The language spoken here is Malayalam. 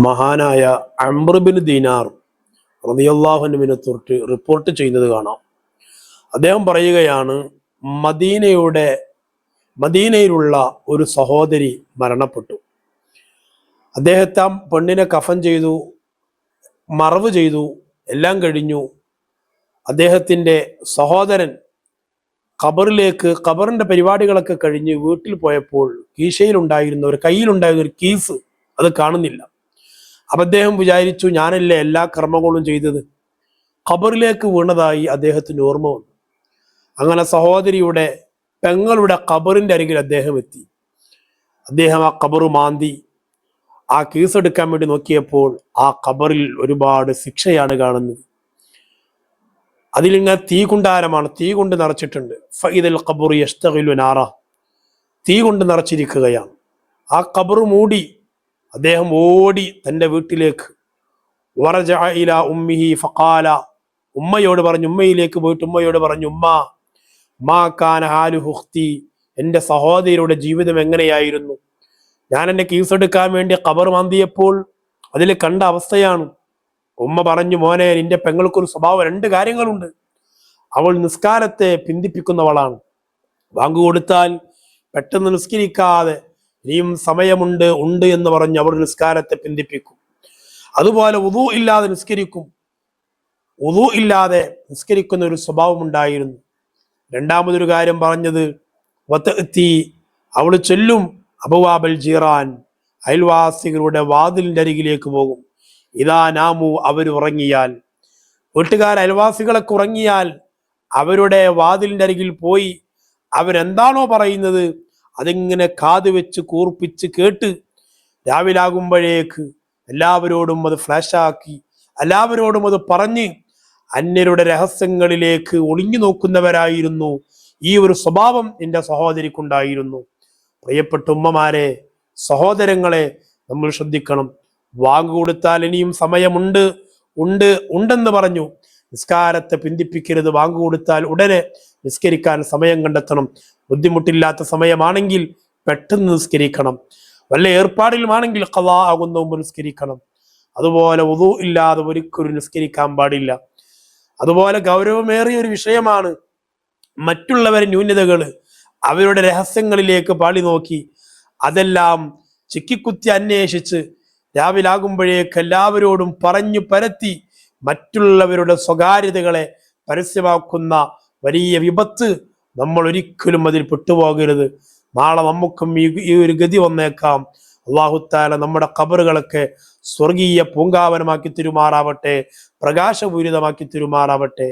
മഹാനായ അംർ ബിൻ ദീനാർ റളിയല്ലാഹു അൻഹുവിനെ തൊട്ട് റിപ്പോർട്ട് ചെയ്യുന്നത് കാണാം. അദ്ദേഹം പറയുകയാണ്, മദീനയിലുള്ള ഒരു സഹോദരി മരണപ്പെട്ടു. അദ്ദേഹത്തെ പെണ്ണിനെ കഫൻ ചെയ്തു, മറവ് ചെയ്തു, എല്ലാം കഴിഞ്ഞു. അദ്ദേഹത്തിൻ്റെ സഹോദരൻ ഖബറിൻ്റെ പരിപാടികളൊക്കെ കഴിഞ്ഞ് വീട്ടിൽ പോയപ്പോൾ കയ്യിലുണ്ടായിരുന്ന ഒരു കീസ് അത് കാണുന്നില്ല. അപ്പം അദ്ദേഹം വിചാരിച്ചു, ഞാനല്ലേ എല്ലാ കർമ്മങ്ങളും ചെയ്തത്. ഖബറിലേക്ക് വീണതായി അദ്ദേഹത്തിന് ഓർമ്മ വന്നു. അങ്ങനെ സഹോദരിയുടെ പെങ്ങളുടെ ഖബറിൻ്റെ അരികിൽ അദ്ദേഹം എത്തി. അദ്ദേഹം ആ ഖബർ മാന്തി ആ കേസ് എടുക്കാൻ വേണ്ടി നോക്കിയപ്പോൾ ആ ഖബറിൽ ഒരുപാട് ശിക്ഷയാണ് കാണുന്നത്. അതിലിങ്ങനെ തീകുണ്ടാരമാണ്, തീ കൊണ്ട് നിറച്ചിട്ടുണ്ട്. ഫഇദൽ ഖബറു യസ്തഗിലു നാറ, തീ കൊണ്ട് നിറച്ചിരിക്കുകയാണ്. ആ ഖബർ മൂടി അദ്ദേഹം ഓടി തൻ്റെ വീട്ടിലേക്ക്. വറജഅ ഇലാ ഉമ്മിഹി ഫഖാല, ഉമ്മയിലേക്ക് പോയിട്ട് ഉമ്മയോട് പറഞ്ഞു, ഉമ്മ മാ കാന ഹാലു ഉഖ്തി, എൻ്റെ സഹോദരിയുടെ ജീവിതം എങ്ങനെയായിരുന്നു? ഞാൻ എൻ്റെ കേസെടുക്കാൻ വേണ്ടി ഖബർ മാന്തിയപ്പോൾ അതിൽ കണ്ട അവസ്ഥയാണ്. ഉമ്മ പറഞ്ഞു, മോനെ, നിന്റെ പെങ്ങൾക്കൊരു സ്വഭാവം, 2 കാര്യങ്ങളുണ്ട്. അവൾ നിസ്കാരത്തെ പിന്തിപ്പിക്കുന്നവളാണ്. വാങ്ങു കൊടുത്താൽ പെട്ടെന്ന് നിസ്കരിക്കാതെ ഇനിയും സമയമുണ്ട് എന്ന് പറഞ്ഞ് അവൾ നിസ്കാരത്തെ പിന്തിപ്പിക്കും. അതുപോലെ വുളു ഇല്ലാതെ നിസ്കരിക്കുന്ന ഒരു സ്വഭാവം ഉണ്ടായിരുന്നു. രണ്ടാമതൊരു കാര്യം പറഞ്ഞത്, വതഅതി, അവൾ ചൊല്ലും അബവാബൽ ജീറാൻ, അയൽവാസികളുടെ വാതിലിൻ്റെ അരികിലേക്ക് പോകും. ഇദാ നാമു, അവർ ഉറങ്ങിയാൽ, അയൽവാസികളൊക്കെ ഉറങ്ങിയാൽ അവരുടെ വാതിലിൻ്റെ അരികിൽ പോയി അവരെന്താണോ പറയുന്നത് അതിങ്ങനെ കാത് വെച്ച് കൂർപ്പിച്ച് കേട്ട് രാവിലാകുമ്പോഴേക്ക് എല്ലാവരോടും അത് ഫ്ലാഷാക്കി എല്ലാവരോടും അത് പറഞ്ഞ് അന്യരുടെ രഹസ്യങ്ങളിലേക്ക് ഒളിഞ്ഞു നോക്കുന്നവരായിരുന്നു. ഈ ഒരു സ്വഭാവം എൻ്റെ സഹോദരിക്കുണ്ടായിരുന്നു. പ്രിയപ്പെട്ട ഉമ്മമാരെ, സഹോദരങ്ങളെ, നമ്മൾ ശ്രദ്ധിക്കണം. വാങ്ങു കൊടുത്താൽ ഇനിയും ഉണ്ടെന്ന് പറഞ്ഞു നിസ്കാരത്തെ പിന്തിപ്പിക്കരുത്. വാങ്ങു കൊടുത്താൽ ഉടനെ നിസ്കരിക്കാൻ സമയം കണ്ടെത്തണം. ബുദ്ധിമുട്ടില്ലാത്ത സമയമാണെങ്കിൽ പെട്ടെന്ന് നിസ്കരിക്കണം. വല്ല ഏർപ്പാടിലുമാണെങ്കിൽ ഖളാ ആകുന്ന മുമ്പ് നിസ്കരിക്കണം. അതുപോലെ വുളു ഇല്ലാതെ ഒരിക്കലും നിസ്കരിക്കാൻ പാടില്ല. അതുപോലെ ഗൗരവമേറിയ ഒരു വിഷയമാണ് മറ്റുള്ളവരുടെ ന്യൂനതകൾ, അവരുടെ രഹസ്യങ്ങളിലേക്ക് പാളി നോക്കി അതെല്ലാം ചിക്കിക്കുത്തി അന്വേഷിച്ച് രാവിലാകുമ്പോഴേക്ക് എല്ലാവരോടും പറഞ്ഞു പരത്തി മറ്റുള്ളവരുടെ സ്വകാര്യതകളെ പരസ്യമാക്കുന്ന വലിയ വിപത്ത് നമ്മൾ ഒരിക്കലും അതിൽ പെട്ടുപോകരുത്. നാളെ നമുക്കും ഈ ഒരു ഗതി വന്നേക്കാം. അല്ലാഹു തആല നമ്മുടെ ഖബറുകളൊക്കെ സ്വർഗീയ പൂങ്കാവനമാക്കി തിരുമാറാവട്ടെ, പ്രകാശപൂരിതമാക്കി തിരുമാറാവട്ടെ.